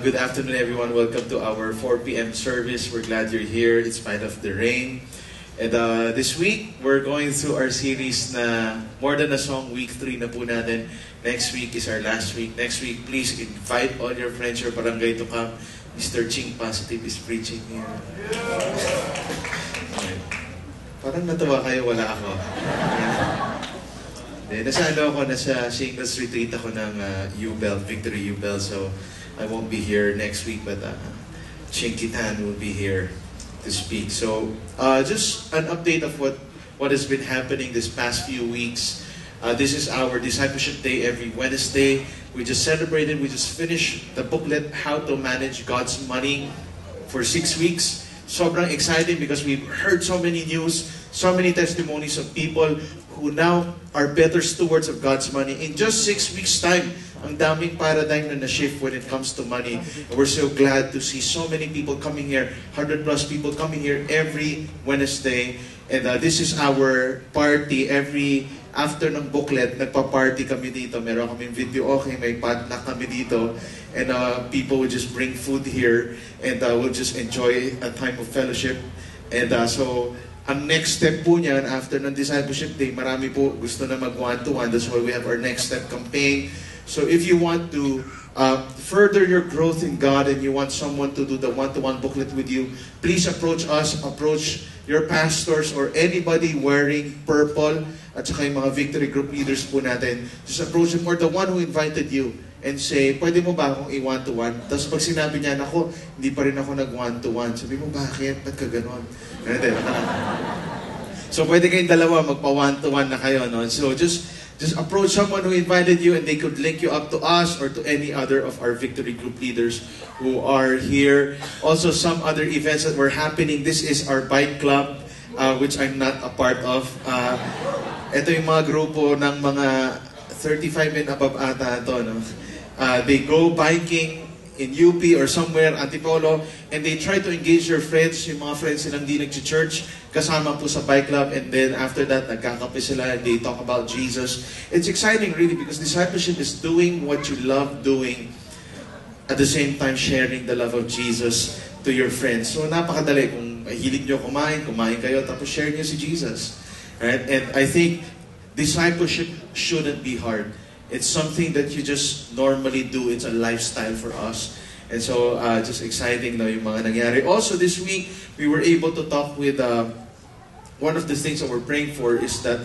Good afternoon, everyone. Welcome to our 4 p.m. service. We're glad you're here in spite of the rain. And this week, we're going through our series na More Than a Song, Week 3 na po natin. Next week is our last week. Next week, please invite all your friends, your barangay to come. Mr. Ching Positive is preaching here. Parang natawa kayo, wala ako. Nasa singles retreat ako ng U-Bell, Victory U-Bell. So, I won't be here next week, but Ching Kitan will be here to speak. So, just an update of what has been happening this past few weeks. This is our Discipleship Day every Wednesday. We just celebrated, we just finished the booklet, How to Manage God's Money, for 6 weeks. Sobrang exciting because we've heard so many news, so many testimonies of people who now are better stewards of God's money. In just 6 weeks' time, ang daming paradigm na na-shift when it comes to money. And we're so glad to see so many people coming here, 100 plus people coming here every Wednesday. And this is our party. Every after ng booklet, nagpa-party kami dito. Meron kaming video okay, may potluck kami dito. And people will just bring food here and we'll just enjoy a time of fellowship. And so, ang next step po niyan, after ng Discipleship Day, marami po gusto na mag one-to-one. That's why we have our next step campaign. So if you want to further your growth in God and you want someone to do the one-to-one booklet with you, please approach us, approach your pastors or anybody wearing purple at saka yung mga Victory Group leaders po natin. Just approach them or the one who invited you and say, pwede mo ba akong i-one-to-one? Tapos pag sinabi niya, ako, hindi pa rin ako nag-one-to-one. Sabi mo, bakit? Ba't ka ganon? So pwede kayong dalawa, magpa-one-to-one na kayo. No? So just approach someone who invited you and they could link you up to us or to any other of our Victory Group leaders who are here. Also, some other events that were happening. This is our bike club, which I'm not a part of. Ito yung mga grupo ng mga 35 and above ata ito. No? They go biking in UP or somewhere, Antipolo, and they try to engage your friends, yung mga friends silang di nag-church, kasama po sa bike club, and then after that, nagkakape sila, and they talk about Jesus. It's exciting really because discipleship is doing what you love doing, at the same time sharing the love of Jesus to your friends. So napakadali, kung hilig nyo kumain kayo, tapos share nyo si Jesus. Right? And I think discipleship shouldn't be hard. It's something that you just normally do. It's a lifestyle for us. And so, just exciting na yung mga nangyari. Also, this week, we were able to talk with one of the things that we're praying for is that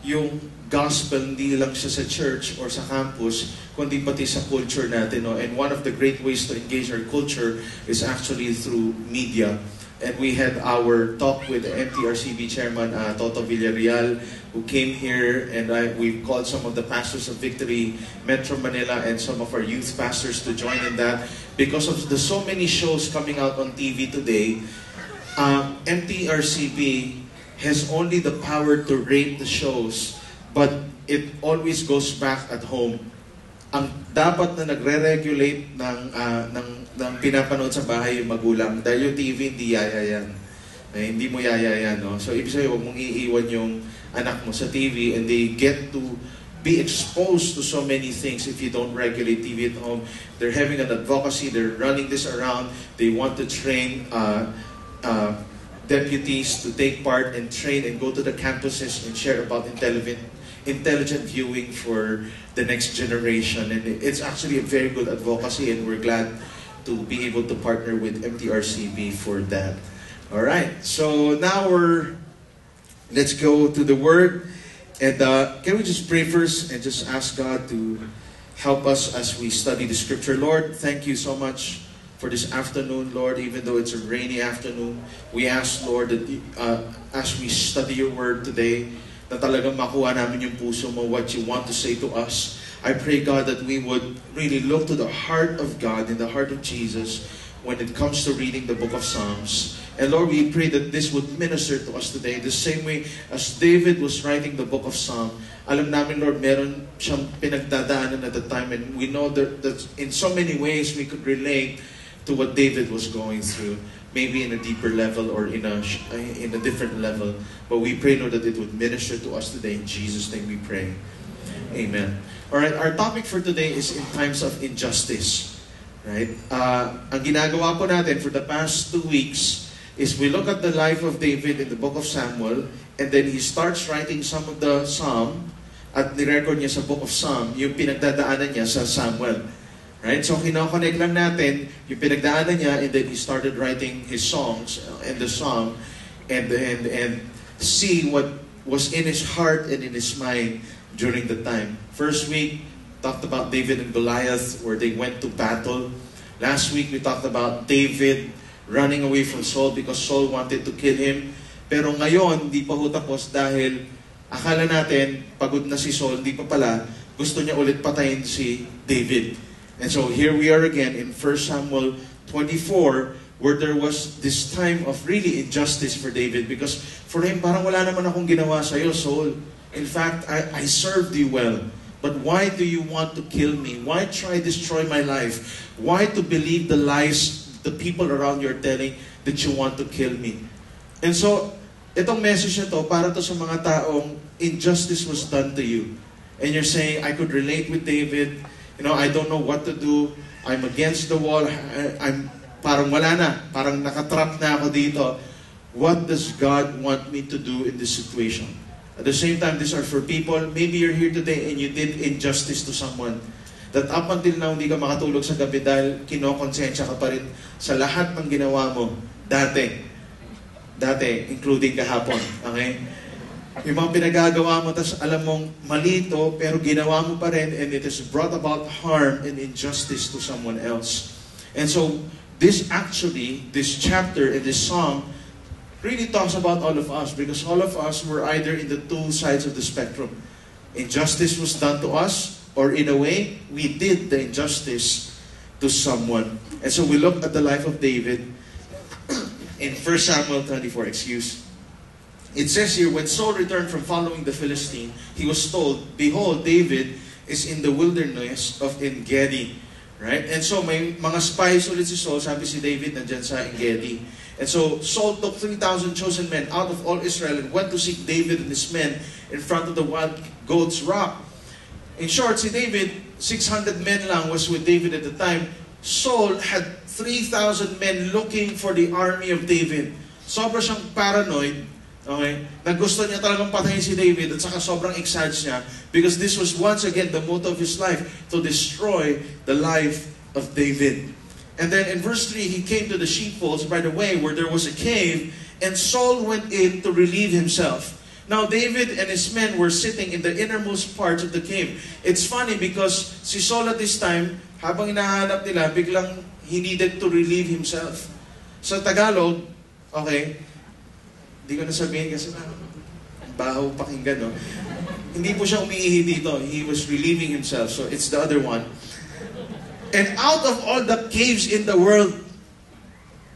yung gospel hindi lang siya sa church or sa campus, kundi pati sa culture natin. No? And one of the great ways to engage our culture is actually through media. And we had our talk with the MTRCB chairman, Toto Villarreal, who came here, and we called some of the pastors of Victory Metro Manila and some of our youth pastors to join in that. Because of the so many shows coming out on TV today, MTRCB has only the power to rate the shows, but it always goes back at home. Ang dapat na nagre-regulate ng pinapanood sa bahay yung magulang dahil yung TV hindi yaya yan. Hindi mo yaya yan. No? So ibig sabihin, huwag mong iiwan yung anak mo sa TV and they get to be exposed to so many things if you don't regulate TV at home. They're having an advocacy, they're running this around, they want to train deputies to take part and train and go to the campuses and share about intelligent viewing for the next generation. And it's actually a very good advocacy and we're glad to be able to partner with MTRCB for that. Alright, so now let's go to the Word. And can we just pray first and just ask God to help us as we study the Scripture. Lord, thank you so much for this afternoon, Lord, even though it's a rainy afternoon. We ask, Lord, that as we study your Word today, na talagang makuha namin yung puso mo, what you want to say to us. I pray, God, that we would really look to the heart of God and the heart of Jesus when it comes to reading the book of Psalms. And Lord, we pray that this would minister to us today the same way as David was writing the book of Psalm. Alam namin, Lord, meron siyang pinagdadaanan at the time, and we know that in so many ways we could relate to what David was going through. Maybe in a deeper level or in a different level. But we pray, Lord, that it would minister to us today. In Jesus' name we pray. Amen. Alright, our topic for today is in times of injustice. Right? Ang ginagawa po natin for the past 2 weeks is we look at the life of David in the book of Samuel, and then he starts writing some of the psalm, at nirecord niya sa book of Psalm yung pinagdadaanan niya sa Samuel. Right? So, kinoconnect lang natin yung pinagdaanan niya, and then he started writing his songs and the psalm, and see what was in his heart and in his mind during the time. First week, talked about David and Goliath, where they went to battle. Last week, we talked about David running away from Saul because Saul wanted to kill him. Pero ngayon, hindi pa ho tapos dahil akala natin, pagod na si Saul, hindi pa pala, gusto niya ulit patayin si David. And so here we are again in 1 Samuel 24, where there was this time of really injustice for David, because for him, parang wala naman akong ginawa sa'yo, Saul. In fact, I served you well. But why do you want to kill me? Why try destroy my life? Why to believe the lies the people around you are telling that you want to kill me? And so, itong message na to, para to sa mga taong injustice was done to you. And you're saying, I could relate with David. You know, I don't know what to do. I'm against the wall. I'm parang wala na. Parang nakatrap na ako dito. What does God want me to do in this situation? At the same time, these are for people, maybe you're here today and you did injustice to someone. That up until now, hindi ka makatulog sa gabi dahil kinokonsensya ka pa rin sa lahat ng ginawa mo dati, including kahapon. Okay? Yung mga pinagagawa mo, tas alam mong malito, pero ginawa mo pa rin, and it has brought about harm and injustice to someone else. And so, this chapter in this psalm, really talks about all of us, because all of us were either in the two sides of the spectrum. Injustice was done to us, or in a way, we did the injustice to someone. And so we look at the life of David in 1 Samuel 24, It says here, when Saul returned from following the Philistine, he was told, behold, David is in the wilderness of En-Gedi. Right? And so may mga spies ulit si Saul, sabi si David, nandyan sa En-Gedi. And so Saul took 3,000 chosen men out of all Israel and went to seek David and his men in front of the wild goats rock. In short, si David, 600 men lang was with David at the time. Saul had 3,000 men looking for the army of David. Sobra siyang paranoid, okay, na gusto niya talagang patayin si David, at saka sobrang excited niya because this was once again the motto of his life, to destroy the life of David. And then in verse 3, he came to the sheepfolds by the way where there was a cave, and Saul went in to relieve himself. Now David and his men were sitting in the innermost parts of the cave. It's funny because si Saul at this time, habang hinahanap nila, biglang he needed to relieve himself. Sa Tagalog, okay, hindi ko na sabihin kasi baho pakinggan, no? Hindi po siya umiihi dito. He was relieving himself. So it's the other one. And out of all the caves in the world,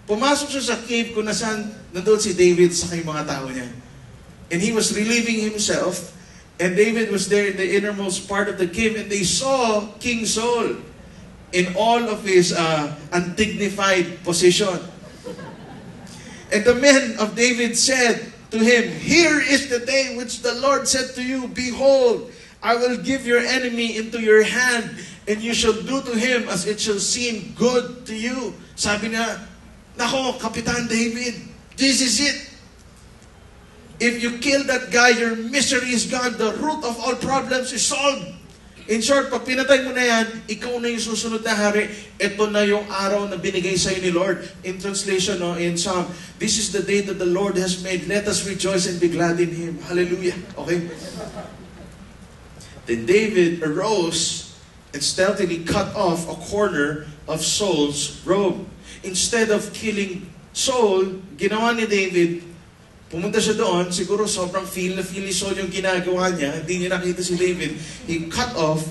pumasok siya sa cave kung nasaan nandun si David sa kay mga tao niya. And he was relieving himself, and David was there in the innermost part of the cave, and they saw King Saul in all of his undignified position. And the men of David said to him, here is the day which the Lord said to you, behold, I will give your enemy into your hand, and you shall do to him as it shall seem good to you. Sabi na, nako, Kapitan David, this is it. If you kill that guy, your misery is gone. The root of all problems is solved. In short, pag pinatay mo na yan, ikaw na yung susunod na hari. Ito na yung araw na binigay sa'yo ni Lord. In translation, no, in Psalm, this is the day that the Lord has made. Let us rejoice and be glad in Him. Hallelujah. Okay? Then David arose and stealthily cut off a corner of Saul's robe. Instead of killing Saul, ginawa ni David, pumunta siya doon, siguro sobrang feel ni Saul yung ginagawa niya, hindi niya nakita si David. He cut off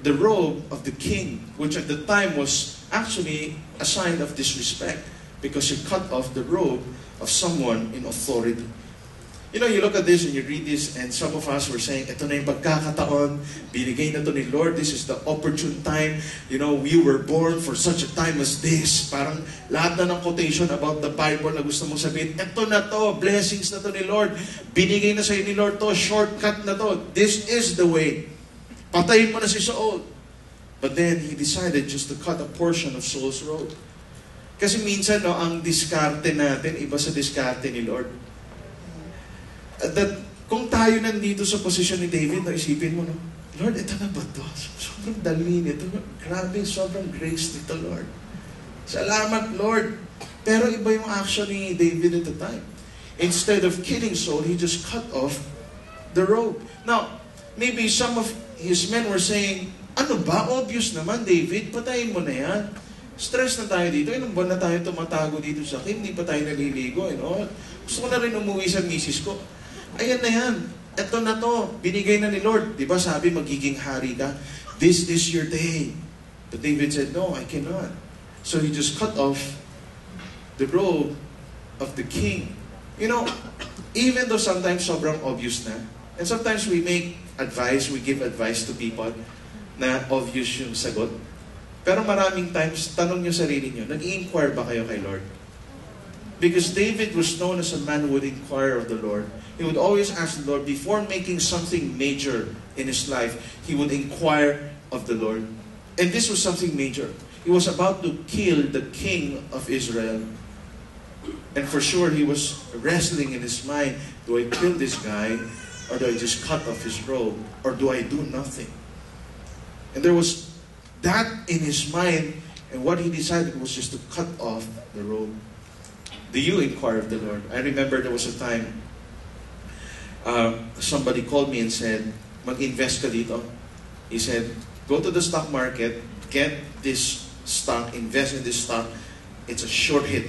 the robe of the king, which at the time was actually a sign of disrespect, because he cut off the robe of someone in authority. You know, you look at this and you read this, and some of us were saying, ito na yung pagkakataon, binigay na to ni Lord, this is the opportune time, you know, we were born for such a time as this. Parang lahat na ng quotation about the Bible na gusto mong sabihin, ito na to, blessings na to ni Lord, binigay na sa'yo ni Lord to, shortcut na to, this is the way. Patayin mo na si Saul. But then he decided just to cut a portion of Saul's robe. Kasi minsan, no, ang diskarte natin, iba sa diskarte ni Lord. That, kung tayo nandito sa posisyon ni David, no, isipin mo, no, Lord, ito na ba ito? Sobrang dali nito. Grabe, sobrang grace nito, Lord. Salamat, Lord. Pero iba yung action ni David at the time. Instead of killing Saul, he just cut off the robe. Now, maybe some of his men were saying, ano ba? Obvious naman, David. Patayin mo na yan. Stress na tayo dito. Ilang buwan na tayo tumatago dito sa akin. Hindi pa tayo naliligo. You know? Gusto ko na rin umuwi sa misis ko. Ayan na yan. Ito na to. Binigay na ni Lord. Diba sabi, magiging hari ka? This is your day. But David said, no, I cannot. So he just cut off the robe of the king. You know, even though sometimes sobrang obvious na, and sometimes we give advice to people na obvious yung sagot. Pero maraming times, tanong nyo sarili nyo, nag-i-inquire ba kayo kay Lord? Because David was known as a man who would inquire of the Lord. He would always ask the Lord, before making something major in his life, he would inquire of the Lord. And this was something major. He was about to kill the king of Israel. And for sure, he was wrestling in his mind, do I kill this guy, or do I just cut off his robe, or do I do nothing? And there was that in his mind, and what he decided was just to cut off the robe. Do you inquire of the Lord? I remember there was a time somebody called me and said, mag-invest ka dito. He said, go to the stock market, get this stock, invest in this stock. It's a short hit.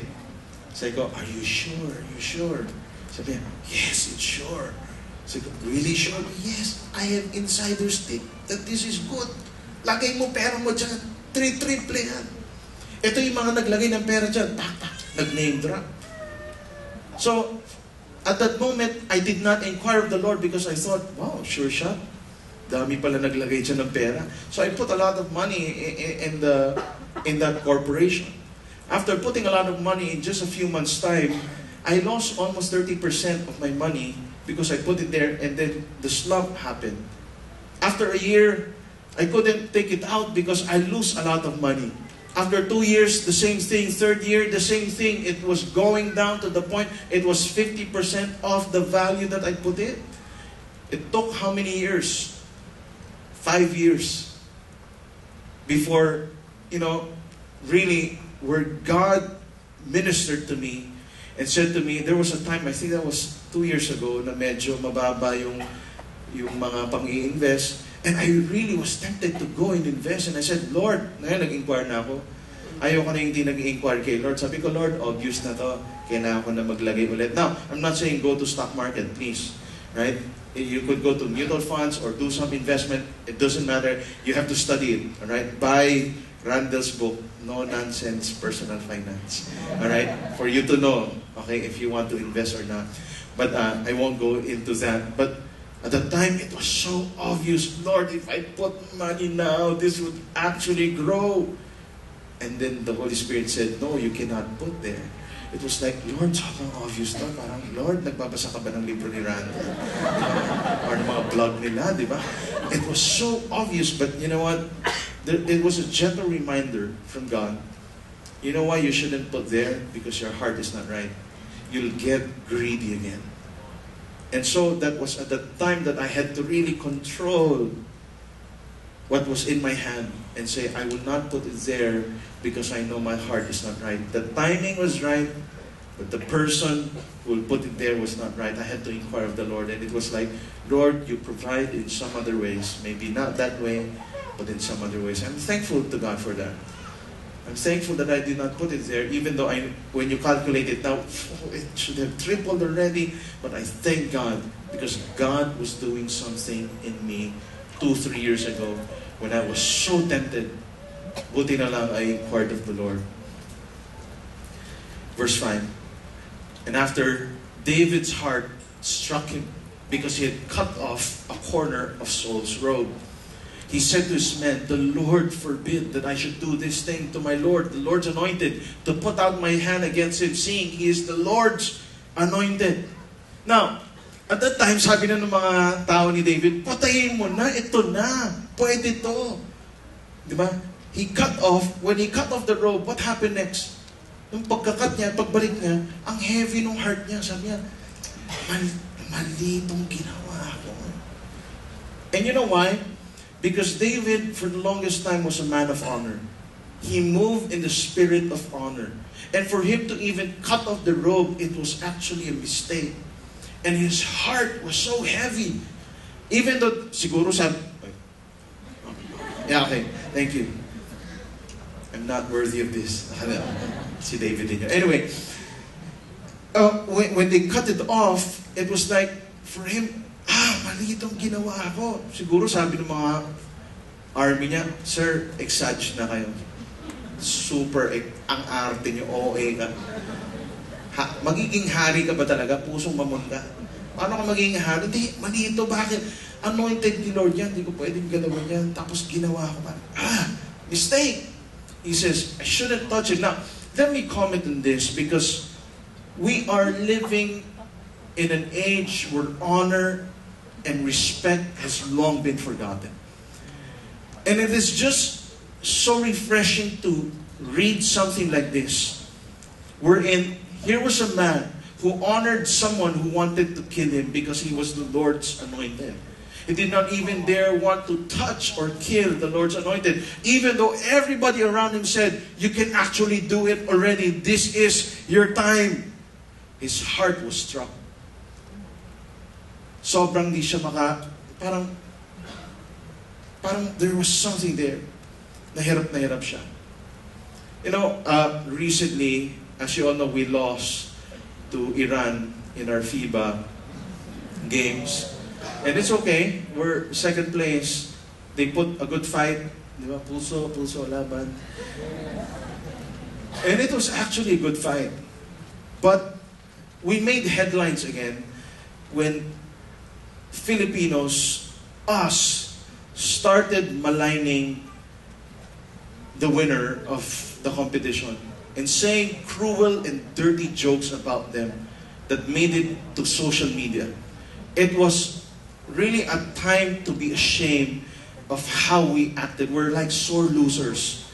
So I go, are you sure? Are you sure? Sabi niya, yes, it's sure. So I go, really sure? Yes, I have insider's tip that this is good. Lagay mo pera mo dyan. Triple yan. Ito yung mga naglagay ng pera dyan. Nag-name drop. So, at that moment, I did not inquire of the Lord because I thought, wow, sure shot. Dami pala naglagay dyan ng pera. So I put a lot of money in that corporation. After putting a lot of money in just a few months' time, I lost almost 30% of my money because I put it there and then the slump happened. After a year, I couldn't take it out because I lose a lot of money. After 2 years, the same thing. Third year, the same thing. It was going down to the point it was 50% of the value that I put in. It took how many years? 5 years. Before, really, where God ministered to me and said to me, there was a time, I think that was 2 years ago, na medyo mababa yung mga pang-i-invest. And I really was tempted to go and invest. And I said, Lord, ngayon nag-inquire na ako. Ayoko na hindi nag-inquire kay Lord. Sabi ko, Lord, obvious na to. Kailangan ko na maglagay ulit. Now, I'm not saying go to stock market, please. Right? You could go to mutual funds or do some investment. It doesn't matter. You have to study it. All right? Buy Randall's book, No Nonsense Personal Finance. All right? For you to know, okay, if you want to invest or not. But I won't go into that. But at the time, it was so obvious. Lord, if I put money now, this would actually grow. And then the Holy Spirit said, no, you cannot put there. It was like, Lord, sobrang obvious na. Parang, Lord, nagbabasa ka ba ng libro ni Randall? Or ng mga blog nila, di ba? It was so obvious, but you know what? It was a gentle reminder from God. You know why you shouldn't put there? Because your heart is not right. You'll get greedy again. And so that was at the time that I had to really control what was in my hand and say, I will not put it there because I know my heart is not right. The timing was right, but the person who will put it there was not right. I had to inquire of the Lord, and it was like, Lord, you provide in some other ways. Maybe not that way, but in some other ways. I'm thankful to God for that. I'm thankful that I did not put it there, even though when you calculate it now, it should have tripled already. But I thank God because God was doing something in me 2-3 years ago when I was so tempted. Buti na lang I inquired of the Lord. Verse 5. And after David's heart struck him because he had cut off a corner of Saul's robe, he said to his men, the Lord forbid that I should do this thing to my Lord, the Lord's anointed, to put out my hand against him, seeing he is the Lord's anointed. Now, at that time, sabi na ng mga tao ni David, patayin mo na, ito na, pwede to. Di ba? When he cut off the robe, what happened next? Nung pagkakat niya, pagbalik niya, ang heavy nung heart niya. Sabi niya, mali itong ginawa ko. And you know why? Because David, for the longest time, was a man of honor. He moved in the spirit of honor. And for him to even cut off the robe, it was actually a mistake. And his heart was so heavy. Even though, siguro sabi, yeah, okay, thank you. I'm not worthy of this. Si David din yun. Anyway, when they cut it off, it was like, for him, mali itong ginawa ko. Siguro sabi ng mga army niya, sir, exage na kayo. Super, ang arte niyo, OA ka. Magiging hari ka ba talaga? Pusong mamon ka. Paano ka magiging hari? Hindi, mali ito, bakit? Anointed ni Lord yan, hindi ko pwedeng galawan yan. Tapos ginawa ko pa. Mistake! He says, I shouldn't touch it. Now, let me comment on this because we are living in an age where honor and respect has long been forgotten. And it is just so refreshing to read something like this. Wherein, here was a man who honored someone who wanted to kill him because he was the Lord's anointed. He did not even dare want to touch or kill the Lord's anointed. Even though everybody around him said, you can actually do it already. This is your time. His heart was struck. Sobrang di siya parang there was something there. Nahirap siya. You know, recently, as you all know, we lost to Iran in our FIBA games. And it's okay. We're second place. They put a good fight. Di ba? Puso, laban. And it was actually a good fight. But we made headlines again when Filipinos, us, started maligning the winner of the competition and saying cruel and dirty jokes about them that made it to social media. It was really a time to be ashamed of how we acted. We're like sore losers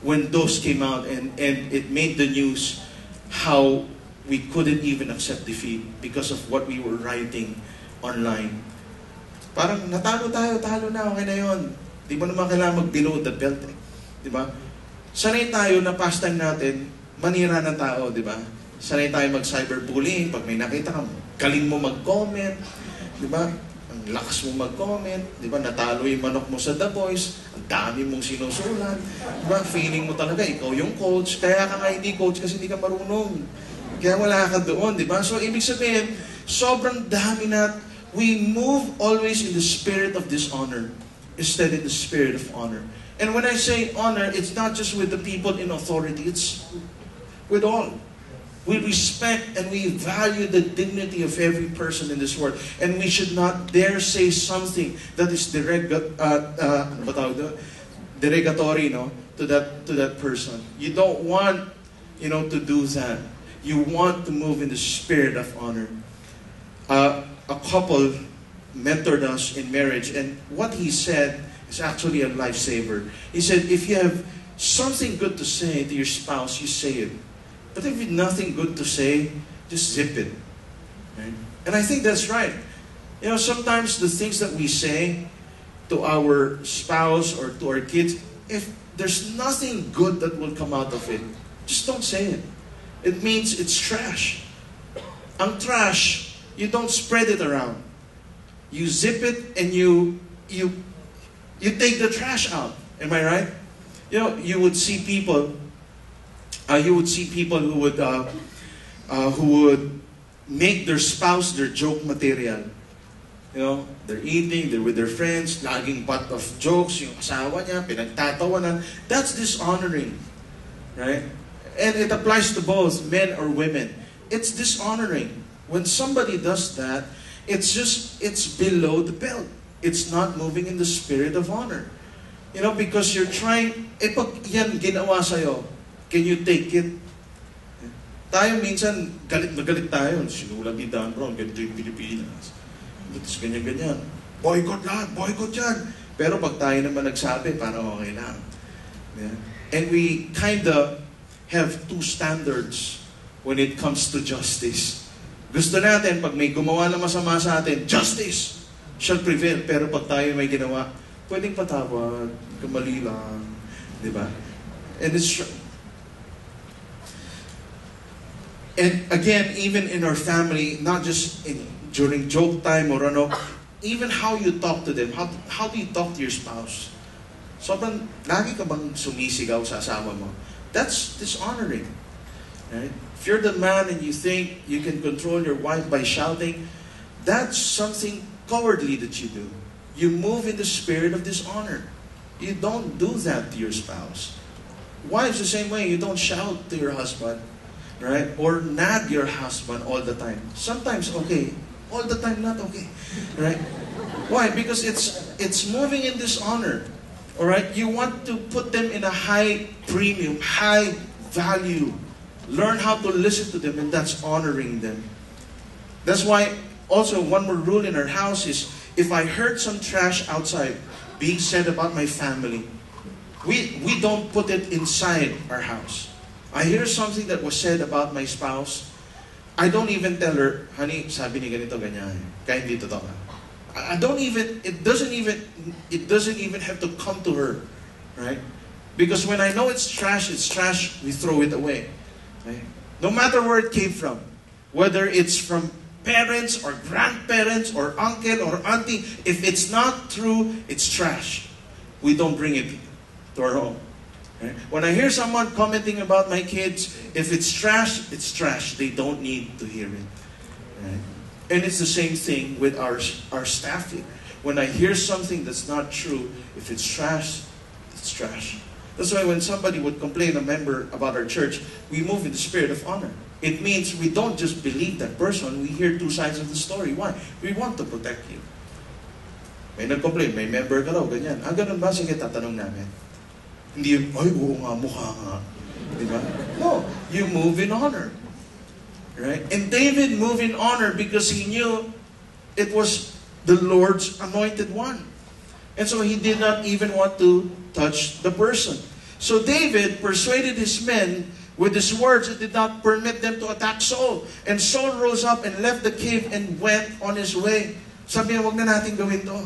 when those came out and it made the news how we couldn't even accept defeat because of what we were writing online. Parang natalo tayo, talo na, okay na yun. Di mo naman kailangan mag-below the belt eh. Di ba? Sanay tayo na pastime natin, manira ng tao, di ba? Sanay tayo mag-cyberbullying, pag may nakita ka, galing mo mag-comment, di ba? Ang lakas mo mag-comment, di ba? Natalo yung manok mo sa The Voice, ang dami mong sinusulat, di ba? Feeling mo talaga, ikaw yung coach, kaya ka nga hindi coach kasi hindi ka marunong. Kaya wala ka doon, di ba? So, ibig sabihin, sobrang dami na, we move always in the spirit of dishonor instead in the spirit of honor. And when I say honor, it's not just with the people in authority, it's with all. We respect and we value the dignity of every person in this world. And we should not dare say something that is derogatory, to that person. You don't want, to do that. You want to move in the spirit of honor. A couple mentored us in marriage, and what he said is actually a lifesaver. He said, if you have something good to say to your spouse, you say it. But if you have nothing good to say, just zip it. Right? And I think that's right. Sometimes the things that we say to our spouse or to our kids, if there's nothing good that will come out of it, just don't say it. It means it's trash. Ang trash, you don't spread it around. You zip it and you take the trash out. Am I right? You would see people. Who would make their spouse their joke material. They're eating, they're with their friends, laging pot of jokes, yung asawa niya, pinagtatawanan. That's dishonoring. Right? And it applies to both men or women. It's dishonoring. When somebody does that, it's below the belt. It's not moving in the spirit of honor. Because you're trying, pag yan ginawa sa'yo, can you take it? Tayo minsan, galit na galit tayo. Sinulat ni Dan Brown, ganito yung Pilipinas. Ganyan-ganyan. Boycott lahat, boycott yan. Pero pag tayo naman nagsabi, parang okay lang. Yeah. And we kind of have two standards when it comes to justice. Gusto natin, pag may gumawa na masama sa atin, justice shall prevail. Pero pag tayo may ginawa, pwedeng patawad, kamali lang. Di ba? And it's and again, even in our family, not just during joke time or ano, even how you talk to them, how do you talk to your spouse? Sobrang, lagi ka bang sumisigaw sa asawa mo? That's dishonoring. Right? If you're the man and you think you can control your wife by shouting, that's something cowardly that you do. You move in the spirit of dishonor. You don't do that to your spouse. Wives the same way, you don't shout to your husband, right? Or nag your husband all the time. Sometimes okay, all the time not okay, right? Why? Because it's moving in dishonor. All right? You want to put them in a high premium, high value. Learn how to listen to them, and that's honoring them. That's why also one more rule in our house is if I heard some trash outside being said about my family, we don't put it inside our house. I hear something that was said about my spouse, I don't even tell her, honey, sabi ni ganito, ganyan. Kaya hindi totoo. It doesn't even have to come to her, right? Because when I know it's trash, we throw it away. Right? No matter where it came from, whether it's from parents or grandparents or uncle or auntie, if it's not true, it's trash. We don't bring it to our home. Right? When I hear someone commenting about my kids, if it's trash, it's trash. They don't need to hear it. Right? And it's the same thing with our staff here. When I hear something that's not true, if it's trash, it's trash. That's why when somebody would complain, a member, about our church, we move in the spirit of honor. It means we don't just believe that person, we hear two sides of the story. Why? We want to protect you. May nag-complain, may member ka raw, ganyan. Ganun ba? Sige, tatanong namin. Hindi yun, ay, oo nga, mukha nga. Diba? No, you move in honor. Right? And David moved in honor because he knew it was the Lord's anointed one. And so he did not even want to touch the person. So David persuaded his men with his words and did not permit them to attack Saul. And Saul rose up and left the cave and went on his way. Sabi niya, wag na natin gawin to.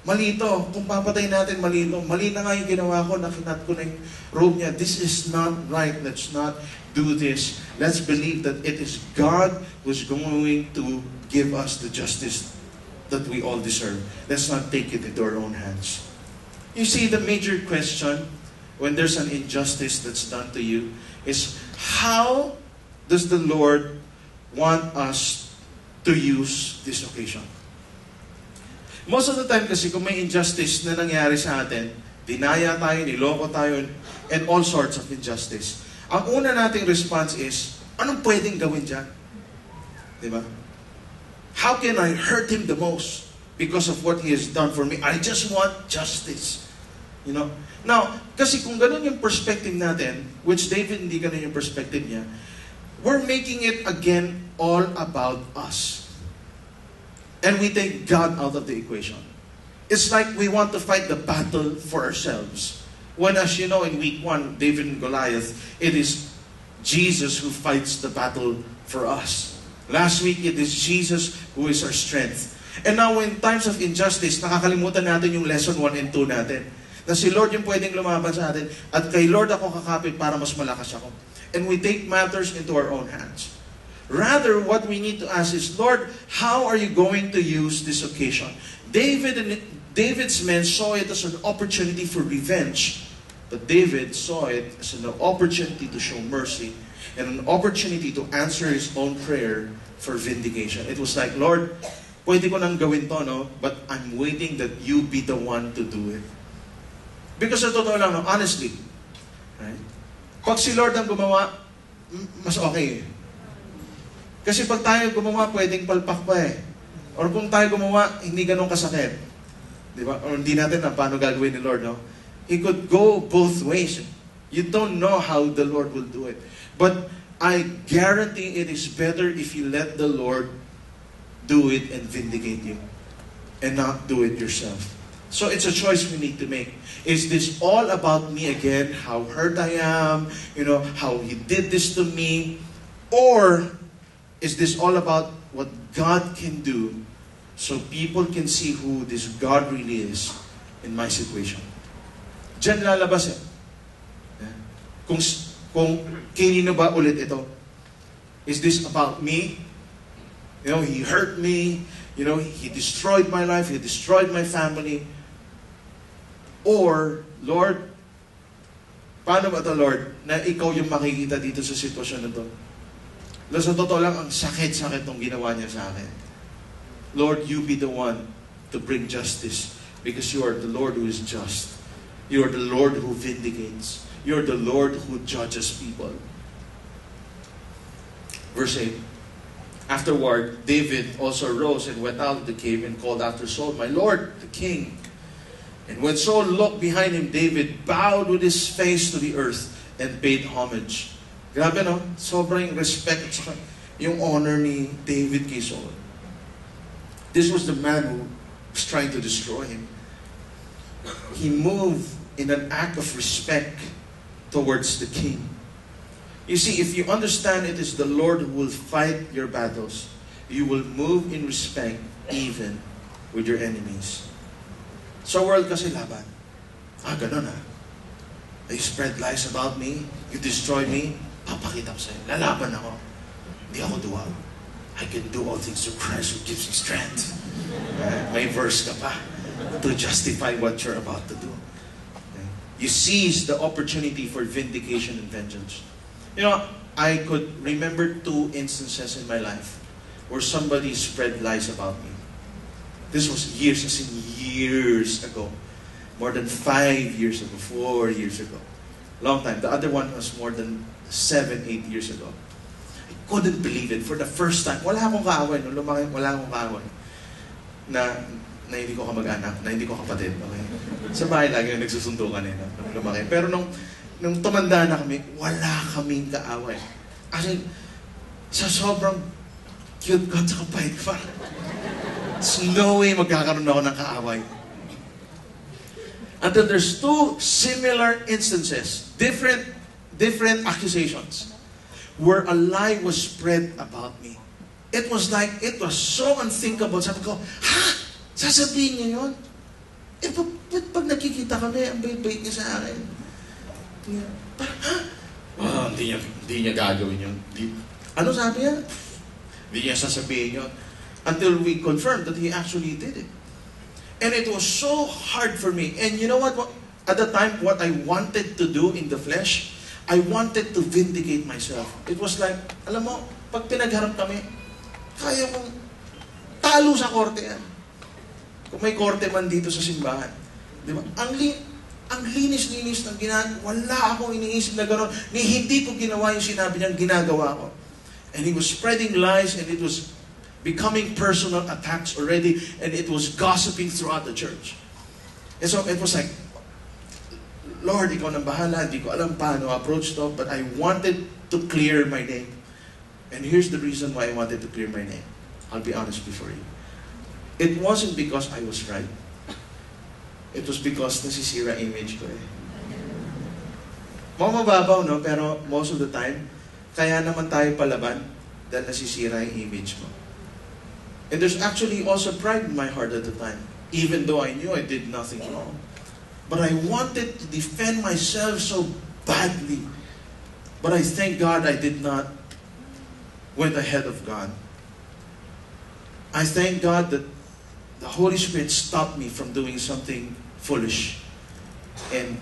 Mali ito. Kung papatay natin, mali ito. Mali na nga yung ginawa ko, nakinat ko na yung robe niya. This is not right. Let's not do this. Let's believe that it is God who's going to give us the justice that we all deserve. Let's not take it into our own hands. You see, the major question when there's an injustice that's done to you is how does the Lord want us to use this occasion? Most of the time kasi kung may injustice na nangyari sa atin, dinaya tayo, niloko tayo, and all sorts of injustice. Ang una nating response is, anong pwedeng gawin dyan? Diba? How can I hurt him the most because of what he has done for me? I just want justice. You know? Now, kasi kung ganun yung perspective natin, which David hindi ganun yung perspective niya, we're making it again all about us. And we take God out of the equation. It's like we want to fight the battle for ourselves. When, as you know, in week 1, David and Goliath, it is Jesus who fights the battle for us. Last week, it is Jesus who is our strength. And now, in times of injustice, nakakalimutan natin yung lesson 1 and 2 natin. Na si Lord yung pwedeng lumaban sa atin, at kay Lord ako kakapit para mas malakas ako. And we take matters into our own hands. Rather, what we need to ask is, Lord, how are you going to use this occasion? David's men saw it as an opportunity for revenge, but David saw it as an opportunity to show mercy and an opportunity to answer his own prayer for vindication. It was like, Lord, pwede ko nang gawin to, no? But I'm waiting that you be the one to do it. Because sa totoo lang, no? Honestly, right? Pag si Lord ang gumawa, mas okay eh. Kasi pag tayo gumawa, pwedeng palpak pa eh. Or kung tayo gumawa, hindi ganun kasakit. Di ba? Or hindi natin na paano gagawin ni Lord, no? He could go both ways. You don't know how the Lord will do it. But I guarantee it is better if you let the Lord do it and vindicate you. And not do it yourself. So it's a choice we need to make. Is this all about me again? How hurt I am? How he did this to me? Or is this all about what God can do so people can see who this God really is in my situation? Diyan lalabas eh. Kung kinino ba ulit ito? Is this about me? He hurt me. He destroyed my life. He destroyed my family. Or, Lord, paano ba ito, Lord, na ikaw yung makikita dito sa sitwasyon na ito? Sa totoo lang, ang sakit-sakit ng ginawa niya sa akin. Lord, you be the one to bring justice because you are the Lord who is just. You are the Lord who vindicates. You are the Lord who judges people. Verse 8. Afterward, David also rose and went out of the cave and called after Saul, "My Lord, the king." And when Saul looked behind him, David bowed with his face to the earth and paid homage. Grabe no? Sobrang respect at yung honor ni David kay Saul. This was the man who was trying to destroy him. He moved in an act of respect towards the king. You see, if you understand it is the Lord who will fight your battles, you will move in respect even with your enemies. Sa world kasi laban. Ganun ah. You spread lies about me, you destroy me, papakita ko sa'yo. Lalaban ako. Hindi ako duwag. I can do all things through Christ who gives me strength. May verse ka pa to justify what you're about to do. You seize the opportunity for vindication and vengeance. I could remember 2 instances in my life where somebody spread lies about me. This was years ago. More than 5 years ago, 4 years ago. Long time. The other one was more than 7, 8 years ago. I couldn't believe it. For the first time, wala akong kaaway. Nung lumaki, wala akong kaaway. Na hindi ko kamag-anak, na hindi ko kapatid. Okay? Sa bahay lagi yung nagsusundukan nung lumaki. Pero nung tumanda na kami, wala kaming kaaway. As in, sa sobrang cute ko at saka pahit ko. There's no way magkakaroon ako ng kaaway. And then there's 2 similar instances, different accusations, where a lie was spread about me. It was so unthinkable. Sabi ko, sasabihin niya yun? Pag nakikita kami, ang bait-bait niya sa akin. Hindi niya gagawin yun. Ano sabi niya? Hindi niya sasabihin yun. Until we confirmed that he actually did it. And it was so hard for me. And you know what? At the time, what I wanted to do in the flesh, I wanted to vindicate myself. It was like, alam mo, pag pinagharap kami, kaya kong talo sa korte yan. Kung may korte man dito sa simbahan. Di ba? Ang linis-linis ng ginagawa. Wala akong iniisip na gano'n. Hindi ko ginawa yung sinabi niyang ginagawa ko. And he was spreading lies and it was becoming personal attacks already, and it was gossiping throughout the church. And so it was like, Lord, ikaw nang bahala, hindi ko alam paano approach to, but I wanted to clear my name. And here's the reason why I wanted to clear my name. I'll be honest before you. It wasn't because I was right. It was because nasisira image ko eh. Mababaw, no? Pero most of the time, kaya naman tayo palaban dahil nasisira yung image mo. And there's actually also pride in my heart at the time, even though I knew I did nothing wrong. But I wanted to defend myself so badly. But I thank God I did not went ahead of God. I thank God that the Holy Spirit stopped me from doing something foolish and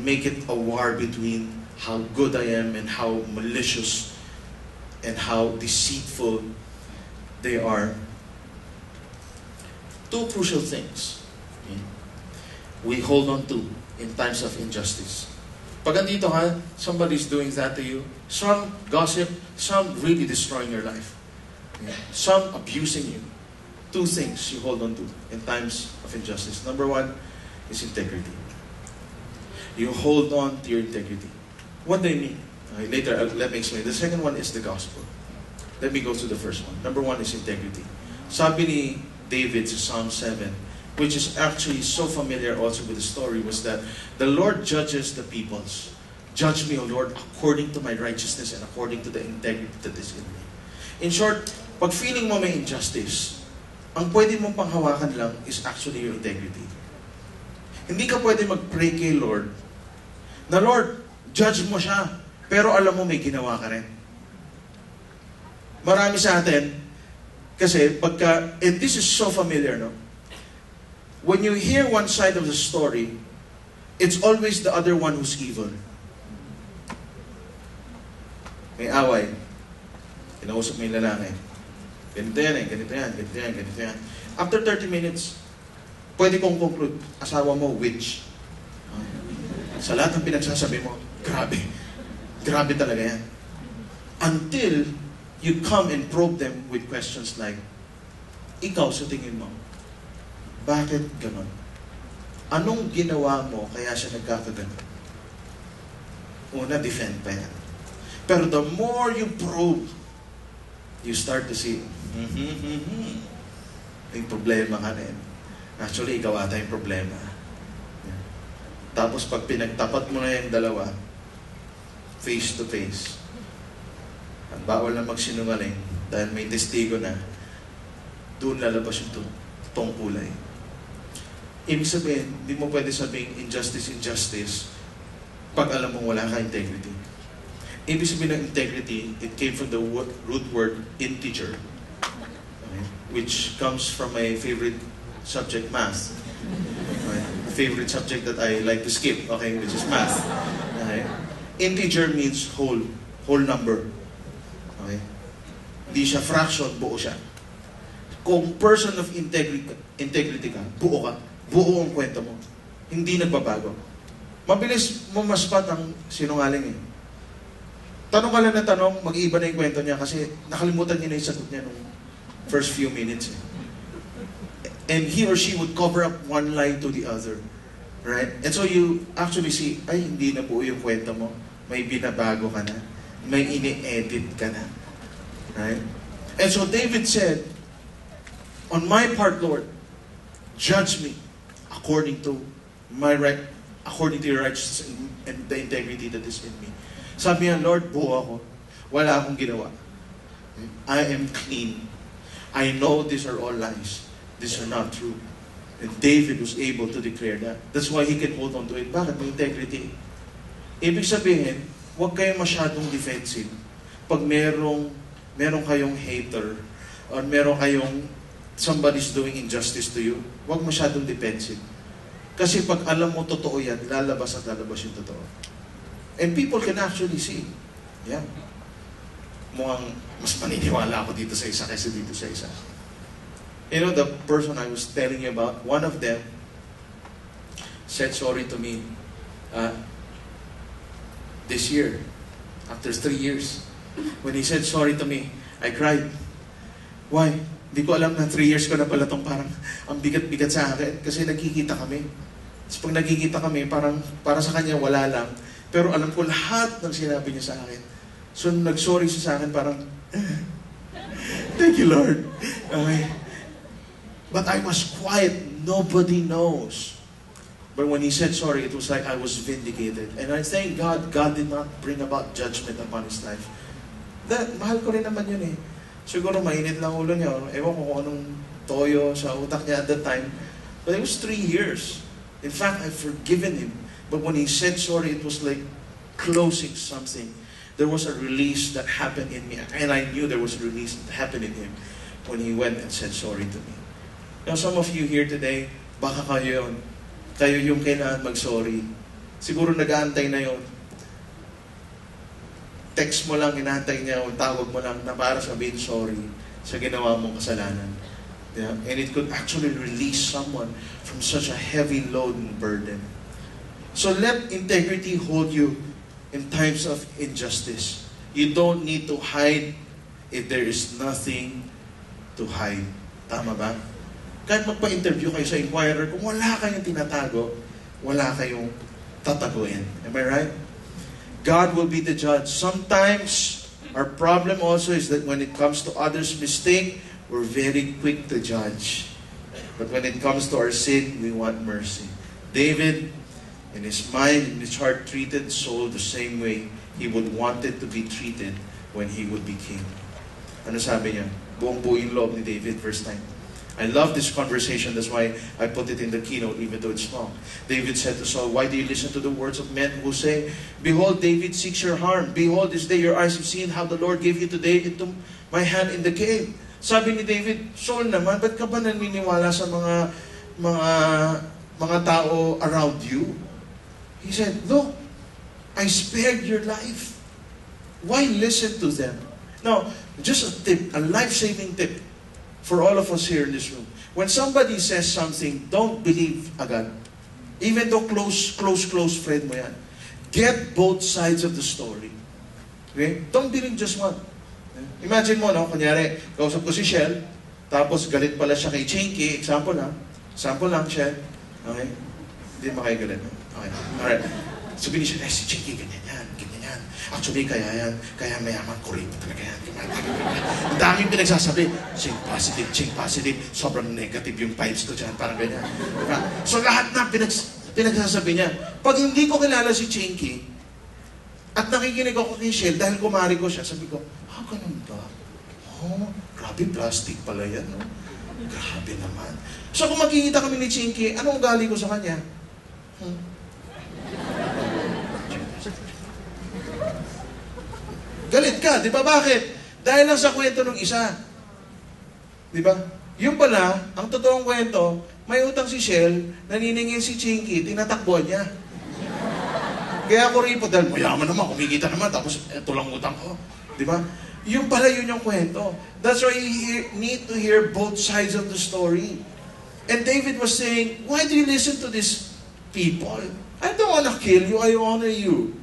make it a war between how good I am and how malicious and how deceitful they are. 2 crucial things we hold on to in times of injustice. Pag andito ka, somebody's doing that to you. Some gossip, some really destroying your life. Some abusing you. 2 things you hold on to in times of injustice. Number 1 is integrity. You hold on to your integrity. What do I mean? Later, let me explain. The second one is the gospel. Let me go to the first one. Number 1 is integrity. Sabi ni David sa Psalm 7, which is actually so familiar also with the story, was that the Lord judges the peoples. Judge me, O Lord, according to my righteousness and according to the integrity that is in me. In short, pag feeling mo may injustice, ang pwede mong panghawakan lang is actually your integrity. Hindi ka pwede mag-pray kay Lord na, Lord, judge mo siya, pero alam mo may ginawa ka rin. Marami sa atin, kasi pagka, and this is so familiar, no? When you hear one side of the story, it's always the other one who's evil. May away. Kinausap mo yung lalaki. Ganito yan eh, ganito yan, ganito yan, ganito yan. After 30 minutes, pwede kong conclude, asawa mo, witch. Sa lahat ng pinagsasabi mo, grabe. Grabe talaga yan. Until you come and probe them with questions like, ikaw sa tingin mo, bakit ganon? Anong ginawa mo kaya siya nagkakaganon? Una, defend pa yan. Pero the more you probe, you start to see, may problema ka rin. Actually, ikaw ata yung problema. Tapos pag pinagtapat mo na yung dalawa, face to face, at bawal na magsinungaling dahil may testigo na, doon lalabas yung totoong kulay. Ibig sabihin, hindi mo pwede sabihin injustice pag alam mong wala ka integrity. Ibig sabihin ng integrity, it came from the root word integer, okay, which comes from my favorite subject, math. Okay? Favorite subject that I like to skip, okay, which is math. Okay? Integer means whole number. Okay? Hindi siya fraction, buo siya. Kung person of integrity ka, buo ka. Buo ang kwento mo. Hindi nagbabago. Mabilis mo maspat ang sinungaling eh. Tanong ka lang na tanong, mag-iiba na yung kwento niya kasi nakalimutan niya na yung sagot niya nung first few minutes eh. And he or she would cover up one lie to the other. Right? And so you actually see, ay, hindi na buo yung kwento mo. May binabago ka na. May ini-edit ka na. Right? And so David said, on my part, Lord, judge me according to your righteousness and the integrity that is in me. Sabi niya, Lord, buo ako. Wala akong ginawa. I am clean. I know these are all lies. These are not true. And David was able to declare that. That's why he can hold on to it. Bakit? May integrity. Ibig sabihin, huwag kayong masyadong defensive. Pag merong kayong hater, or meron kayong somebody's doing injustice to you, huwag masyadong defensive. Kasi pag alam mo totoo yan, lalabas yung totoo. And people can actually see. Yeah. Mukhang mas maniniwala ako dito sa isa kaysa dito sa isa. You know, the person I was telling you about, one of them said sorry to me this year, after 3 years. When he said sorry to me, I cried. Why? Hindi ko alam na 3 years ko na pala itong parang ang bigat-bigat sa akin kasi nagkikita kami. Tapos pag nagkikita kami, parang para sa kanya wala lang. Pero alam ko lahat ng sinabi niya sa akin. So nag-sorry siya sa akin parang, thank you Lord. Okay. But I was quiet. Nobody knows. But when he said sorry, it was like I was vindicated. And I thank God, God did not bring about judgment upon his life. Mahal ko rin naman yun eh. Siguro mainit lang ulo niya. Ewan ko kung anong toyo sa utak niya at that time. But it was 3 years. In fact, I've forgiven him. But when he said sorry, it was like closing something. There was a release that happened in me. And I knew there was a release that happened in him when he went and said sorry to me. Now, some of you here today, baka kayo yung kailangan mag-sorry. Siguro nag-aantay na yun. Text mo lang, inaantay niya, o tawag mo lang na para sabihin sorry sa ginawa mong kasalanan. Yeah? And it could actually release someone from such a heavy load and burden. So let integrity hold you in times of injustice. You don't need to hide if there is nothing to hide. Tama ba? Kahit magpa-interview kayo sa Inquirer, kung wala kayong tinatago, wala kayong tataguin. Am I right? God will be the judge. Sometimes, our problem also is that when it comes to others' mistake, we're very quick to judge. But when it comes to our sin, we want mercy. David, in his mind, in his heart, treated Saul the same way he would want it to be treated when he would be king. Ano sabi niya? Buong-buo yung loob ni David, verse 9. I love this conversation. That's why I put it in the keynote, even though it's small. David said to Saul, why do you listen to the words of men who say, behold, David seeks your harm. Behold, this day your eyes have seen how the Lord gave you today into my hand in the cave. Sabi ni David, Saul naman, ba't ka ba naniniwala sa mga tao around you? He said, look, I spared your life. Why listen to them? Now, just a tip, a life-saving tip for all of us here in this room. When somebody says something, don't believe agad. Even though close friend mo yan. Get both sides of the story. Okay? Don't believe just one. Imagine mo, no? Kunyari, kausap ko si Shell, tapos galit pala siya kay Chinky. Example lang. Example lang, Shell. Okay? Hindi ba kayo galit? Okay. Alright. Sabihin ni Shell, si Chinky, ganyan yan. Actually, kaya mayaman, kurip talaga yan. Ang daming pinagsasabi, chink positive, sobrang negative yung vibes ko dyan, parang ganyan. Diba? So lahat na pinagsasabi niya. Pag hindi ko kilala si Chinky, at nakikinig ako kay Shell, dahil kumari ko siya, sabi ko, ganun ba? Oh, grabe plastic pala yan, no? Grabe naman. So kung magkikita kami ni Chinky, anong ugali ko sa kanya? Galit ka, di ba? Bakit? Dahil lang sa kwento ng isa. Di ba? Yung pala, ang totoong kwento, may utang si Shell, naniningin si Chinky, tinatakbuhan niya. Kaya ako ripo, dahil mayaman naman, kumikita naman, tapos eto lang utang ko. Di ba? Yung pala yun yung kwento. That's why you need to hear both sides of the story. And David was saying, why do you listen to these people? I don't want to kill you, I honor you.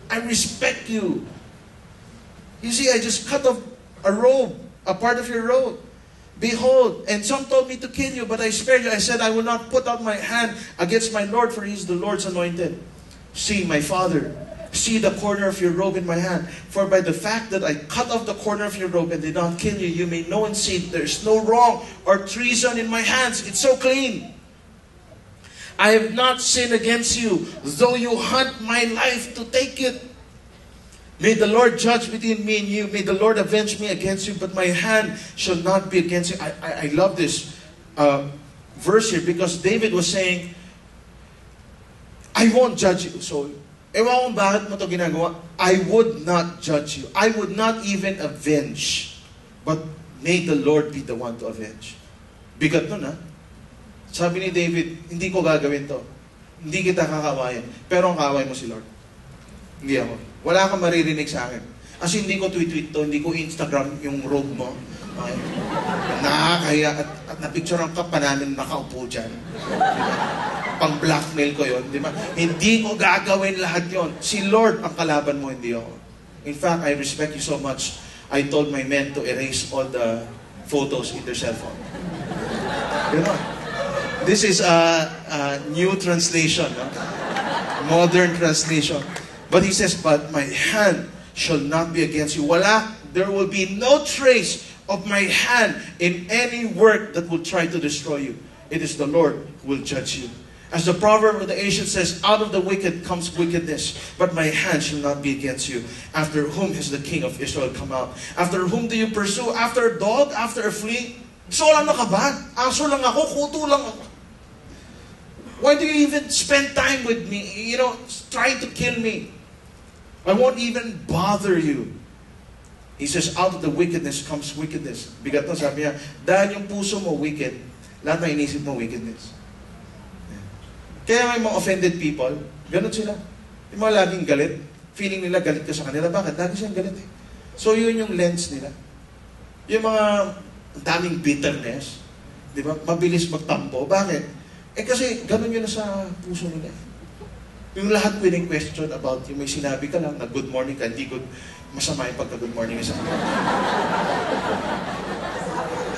I respect you. You see, I just cut off a robe, a part of your robe. Behold, and some told me to kill you, but I spared you. I said, I will not put out my hand against my Lord, for he is the Lord's anointed. See, my father, see the corner of your robe in my hand. For by the fact that I cut off the corner of your robe and did not kill you, you may know and see there's no wrong or treason in my hands. It's so clean. I have not sinned against you, though you hunt my life to take it. May the Lord judge between me and you. May the Lord avenge me against you, but my hand shall not be against you. I love this verse here because David was saying, I won't judge you. So, ewan kung bakit mo ito ginagawa. I would not judge you. I would not even avenge. But may the Lord be the one to avenge. Bigat nun, ha? Sabi ni David, hindi ko gagawin to. Hindi kita kakawayan. Pero ang kaway mo si Lord. Hindi ako. Wala kang maririnig sa akin. Kasi hindi ko tweet to, hindi ko Instagram yung robe mo. Okay. Nakakaya at napicturean ka pa namin nakaupo dyan. Pang-blackmail ko yon, di ba? Hindi ko gagawin lahat yon. Si Lord ang kalaban mo, hindi ako. In fact, I respect you so much. I told my men to erase all the photos in their cell phone. You know? This is a new translation, no? Modern translation. But he says, but my hand shall not be against you. There will be no trace of my hand in any work that will try to destroy you. It is the Lord who will judge you. As the proverb of the ancient says, out of the wicked comes wickedness, but my hand shall not be against you. After whom has the king of Israel come out? After whom do you pursue? After a dog? After a flea? So ano ka ba? Aso lang ako, kuto lang ako. Why do you even spend time with me? You know, trying to kill me. I won't even bother you. He says, out of the wickedness comes wickedness. Bigat na, sabi niya, dahil yung puso mo wicked, lahat na inisip mo wickedness. Kaya may mga offended people, ganun sila. Yung mga laging galit, feeling nila galit ka sa kanila. Bakit? Lagi silang galit eh. So yun yung lens nila. Yung mga daming bitterness, di ba? Mabilis magtampo. Bakit? Eh kasi ganun yun na sa puso nila. Yung lahat pwedeng question about yung may sinabi ka lang na good morning ka, hindi good, masama yung pagka-good morning sa kanila.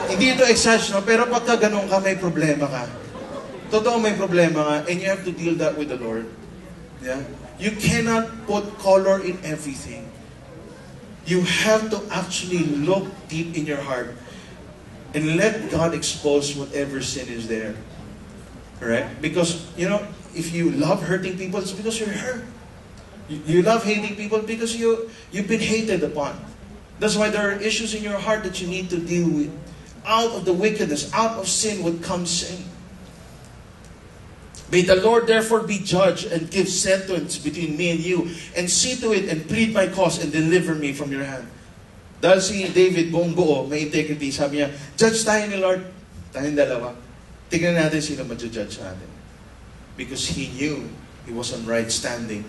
Hindi ito exage, no? Pero pagka ganun ka, may problema ka. Totoo may problema ka, and you have to deal that with the Lord. Yeah? You cannot put color in everything. You have to actually look deep in your heart And let God expose whatever sin is there. Alright? Because, if you love hurting people, it's because you're hurt. You love hating people because you've been hated upon. That's why there are issues in your heart that you need to deal with. Out of the wickedness, out of sin would come sin. May the Lord therefore be judge and give sentence between me and you, and see to it and plead my cause and deliver me from your hand. Dahil si David, buong buo, may integrity, sabi niya, judge tayo ni Lord, tayong dalawa. Tingnan natin sino mag-judge sa atin. Because he knew he was on right standing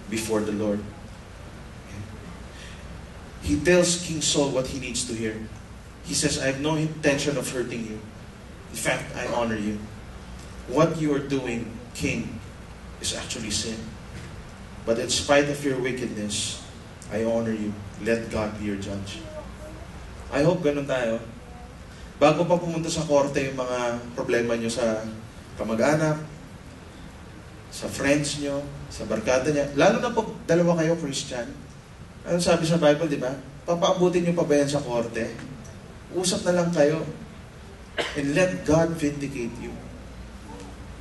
before the Lord. He tells King Saul what he needs to hear. He says, I have no intention of hurting you. In fact, I honor you. What you are doing, King, is actually sin. But in spite of your wickedness, I honor you. Let God be your judge. I hope ganun tayo. Bago pa pumunta sa korte yung mga problema nyo sa kamag-anak, sa friends nyo, sa barkada niya, lalo na pag dalawa kayo Christian, ano sabi sa Bible, di ba? Papaabutin nyo pa ba yan sa korte? Usap na lang kayo. And let God vindicate you.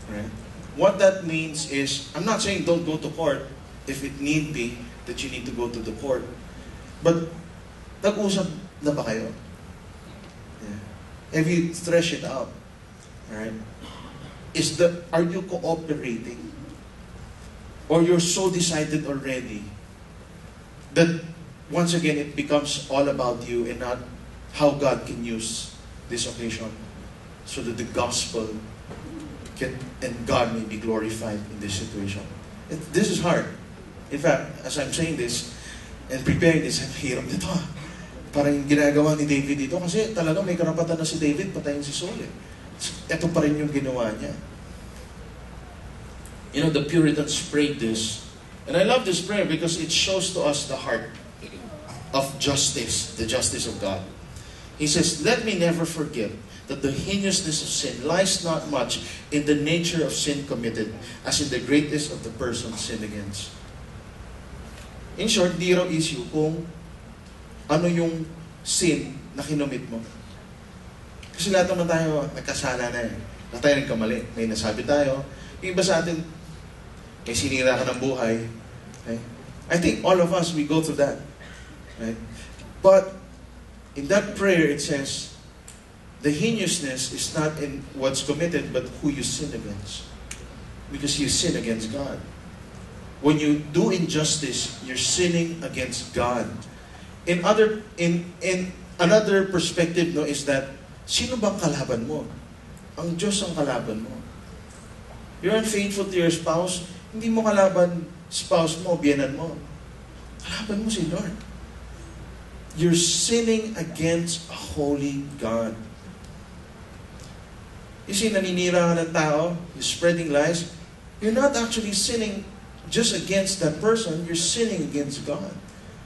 Right? What that means is, I'm not saying don't go to court if it need be that you need to go to the court. But, nag-usap na ba kayo? Yeah. Have you threshed it out? Alright? Are you cooperating? Or you're so decided already that once again it becomes all about you and not how God can use this occasion so that the gospel and God may be glorified in this situation. This is hard. In fact, as I'm saying this and preparing this, ang hirap nito. Parang ginagawa ni David dito kasi talagang may karapatan na si David patayin si Saul. Ito pa rin yung ginawa niya. The Puritans prayed this. And I love this prayer because it shows to us the heart of justice, the justice of God. He says, let me never forget that the heinousness of sin lies not much in the nature of sin committed as in the greatness of the person sinned against. In short, di raw issue kung ano yung sin na kinumit mo. Kasi lahat naman tayo nagkasala na eh. Lahat tayo nagkamali. May nasabi tayo. Yung iba sa atin, may sinira ka ng buhay. Okay? I think all of us, we go through that. Right? But in that prayer, it says, the heinousness is not in what's committed, but who you sin against. Because you sin against God. When you do injustice, you're sinning against God. In another perspective, is that sino bang kalaban mo? Ang Diyos ang kalaban mo. You're unfaithful to your spouse, hindi mo kalaban spouse mo, biyenan mo. Kalaban mo si Lord. You're sinning against a holy God. You see, naninira ka ng tao, you're spreading lies, you're not actually sinning just against that person, you're sinning against God.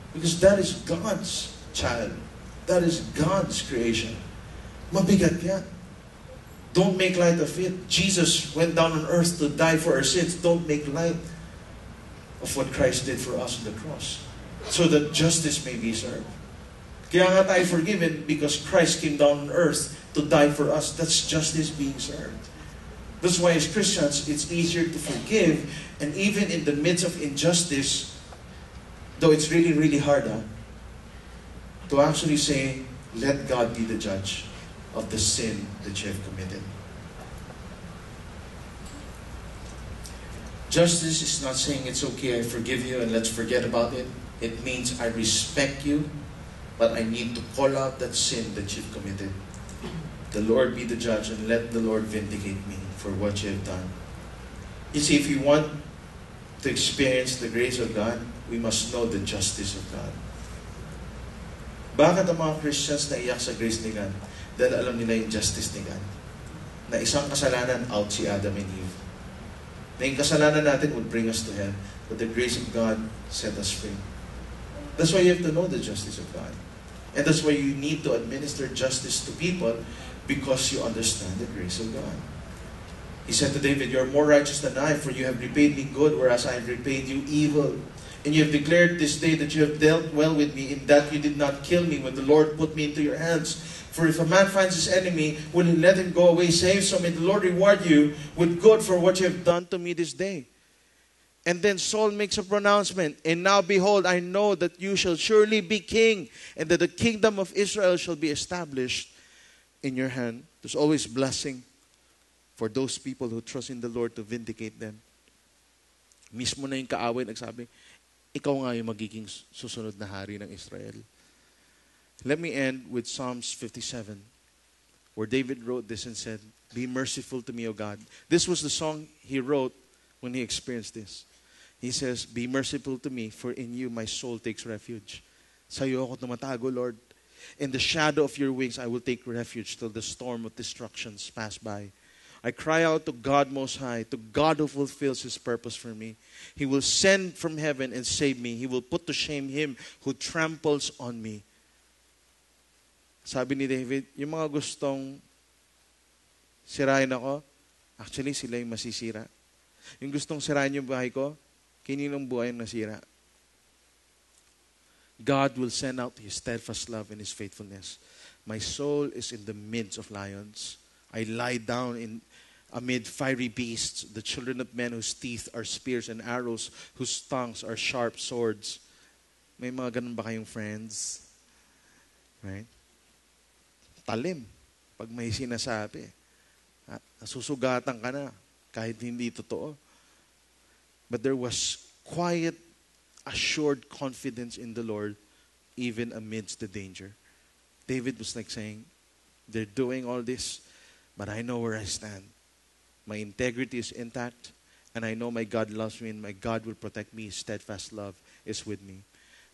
Because that is God's child. That is God's creation. Mabigat yan. Don't make light of it. Jesus went down on earth to die for our sins. Don't make light of what Christ did for us on the cross. So that justice may be served. Kaya nga tayo forgiven because Christ came down on earth to die for us. That's justice being served. That's why as Christians, it's easier to forgive. And even in the midst of injustice, though it's really, really hard, to actually say, let God be the judge of the sin that you have committed. Justice is not saying it's okay, I forgive you and let's forget about it. It means I respect you, but I need to call out that sin that you've committed. The Lord be the judge and let the Lord vindicate me for what you have done. You see, if we want to experience the grace of God, we must know the justice of God. Bakit ang mga Christians naiyak sa grace ni God? Dahil alam nila yung justice ni God. Na isang kasalanan, out si Adam and Eve. Na yung kasalanan natin would bring us to hell. But the grace of God set us free. That's why you have to know the justice of God. And that's why you need to administer justice to people, because you understand the grace of God. He said to David, you are more righteous than I, for you have repaid me good, whereas I have repaid you evil. And you have declared this day that you have dealt well with me, in that you did not kill me when the Lord put me into your hands. For if a man finds his enemy, will he let him go away safe? So may the Lord reward you with good for what you have done to me this day. And then Saul makes a pronouncement. And now behold, I know that you shall surely be king, and that the kingdom of Israel shall be established in your hand. There's always blessing for those people who trust in the Lord to vindicate them. Mismo na yung kaaway nagsabi, ikaw nga yung magiging susunod na hari ng Israel. Let me end with Psalms 57, where David wrote this and said, be merciful to me, O God. This was the song he wrote when he experienced this. He says, be merciful to me, for in you my soul takes refuge. Sa'yo ako tumatago, Lord. In the shadow of your wings I will take refuge till the storm of destructions pass by. I cry out to God Most High, to God who fulfills His purpose for me. He will send from heaven and save me. He will put to shame him who tramples on me. Sabi ni David, yung mga gustong sirain ako, actually sila yung masisira. Yung gustong sirain yung buhay ko, kininong buhay ang nasira. God will send out His steadfast love and His faithfulness. My soul is in the midst of lions. I lie down amid fiery beasts, the children of men whose teeth are spears and arrows, whose tongues are sharp swords. May mga ganun ba kayong friends? Right? Talim. Pag may sinasabi. Nasusugatan ka na kahit hindi totoo. But there was quiet, assured confidence in the Lord even amidst the danger. David was like saying, they're doing all this, but I know where I stand. My integrity is intact, and I know my God loves me, and my God will protect me. His steadfast love is with me.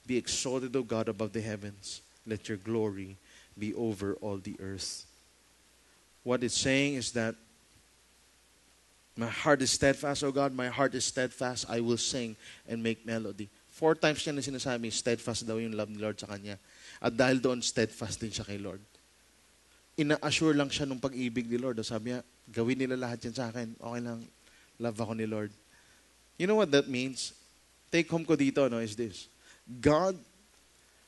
Be exalted, O God, above the heavens. Let your glory be over all the earth. What it's saying is that my heart is steadfast, O God. My heart is steadfast. I will sing and make melody. 4 times niya na sinasabi, steadfast daw yung love ni Lord sa kanya. At dahil doon, steadfast din siya kay Lord. Ina-assure lang siya ng pag-ibig ni Lord. Sabi niya, gawin nila lahat yan sa akin. Okay lang, love ako ni Lord. You know what that means? Take home ko dito, no, is this. God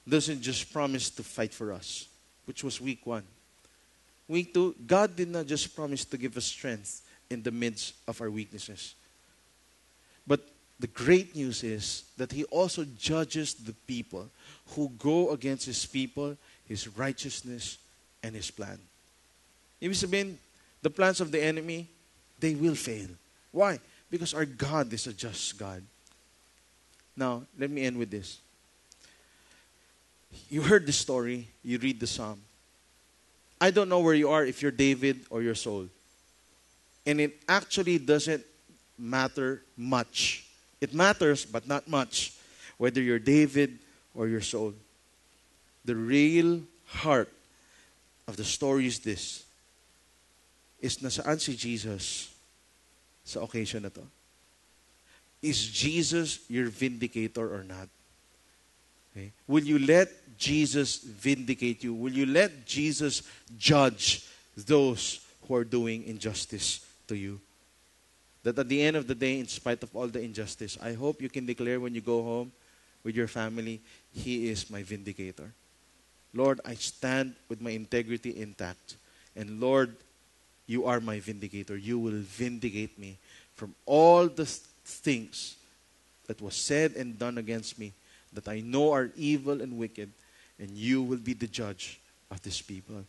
doesn't just promise to fight for us, which was week 1. Week 2, God did not just promise to give us strength in the midst of our weaknesses. But the great news is that He also judges the people who go against His people, His righteousness, and His plan. Ibig sabihin, the plans of the enemy, they will fail. Why? Because our God is a just God. Now, let me end with this. You heard the story, you read the psalm. I don't know where you are, if you're David or you're Saul. And it actually doesn't matter much. It matters, but not much, whether you're David or you're Saul. The real heart of the story is this, is nasaan si Jesus sa occasion na to? Is Jesus your vindicator or not? Okay. Will you let Jesus vindicate you? Will you let Jesus judge those who are doing injustice to you? That at the end of the day, in spite of all the injustice, I hope you can declare when you go home with your family, He is my vindicator. Lord, I stand with my integrity intact. And Lord, you are my vindicator. You will vindicate me from all the things that was said and done against me that I know are evil and wicked, and you will be the judge of this people.